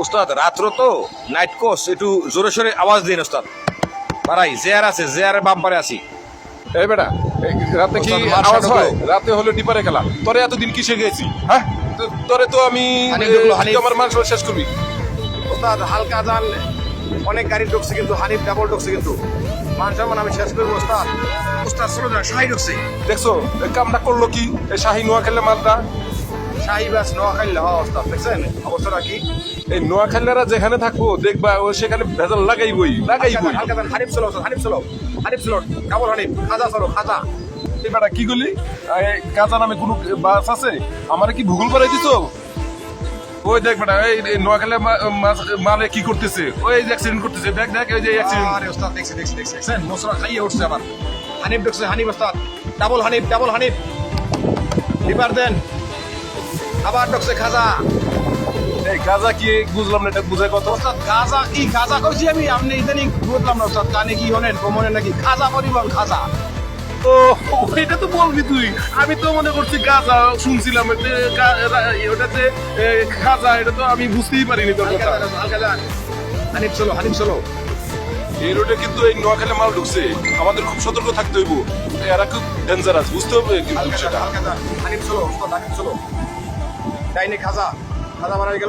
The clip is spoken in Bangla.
উস্তাদ রাত্র তো নাইট কোর্স একটু জোরে সোরে আওয়াজ দিন উস্তাদ বাড়াই জেয়ার আছে জেয়ারের বাম্পারে আছি এই বেটা এই রাতে কি ওস্তাদ, মার আওয়াজ সাথে হয়? তো। রাতে হলো ডিপারে খেলা। তোরে এতদিন কিসে গেছি? হ্যাঁ, তোরে তো আমি হানিফ ঢুকলো, হানিফ। তুই আমার মান সম্মান শেষ করবি। উস্তাদ হালকা জান অনেক গাড়ি ঢুকছে কিন্তু হানিফ ডাবল ঢুকছে কিন্তু মান সম্মান আমি শেষ করবো উস্তাদ উস্তাদ চলো যাক শাহি ঢুকছে দেখছো এই কামটা করলো কি? এই শাহী নোয়া খেললে মালটা। শাহি ব্যাস নোয়াখাইলে হওয়া উস্তাদ দেখছেন অবস্থাটা কি এই নোয়া খেললেরা যেখানে থাকবো দেখবা ও সেখানে ভেজাল লাগাইবই। হালকা জান হানিফ চলো উস্তাদ, হানিফ চলো হানিফ চলো ডাবল হানিফ খাজা চলো খাজা এই বেটা কি করলি? এই কাজা নামে কোনো বাস আছে? আমারে কি ভূগোল করে দিছো? ওই দেখ বেটা এই নোয়া খেলে মালে কি করতেছে? ওই যে অ্যাক্সিডেন্ট করতেছে। দেখ দেখ এই যে অ্যাক্সিডেন্ট। আরে উস্তাদ দেখছি দেখছি দেখছি দেখছেন মশলা খাইয়ে উঠছে আবার হানিফ ঢুকছে হানিফ উস্তাদ ডাবল হানিফ লিভার দেন আবার ঢুকছে খাজা এই গাজা কি বুঝলাম না, এটা বুঝায় কত? ওস্তাদ গাজা কি গাজা করছি আমি আপনি ইদানিং বুঝলাম না ওস্তাদ কানে কি হলেন কমনে নাকি খাজা পরিবহন খাজা ও এটা তো বলবি তুই। আমি তো মনে করছি গাজা শুনছিলাম, ওটাতে খাজা, এটা তো আমি বুঝতেই পারিনি তোর কথা। হালকা যান হানিফ চলো এই রোডে কিন্তু এই নোয়াখালী মাল ঢুকছে, আমাদের খুব সতর্ক থাকতে হইব। এরা খুব ডেঞ্জারাস, বুঝতে হবে কিন্তু সেটা। হানিফ চলো ওস্তাদ হানিফ চলো ডাইনে খাজা মারা গেল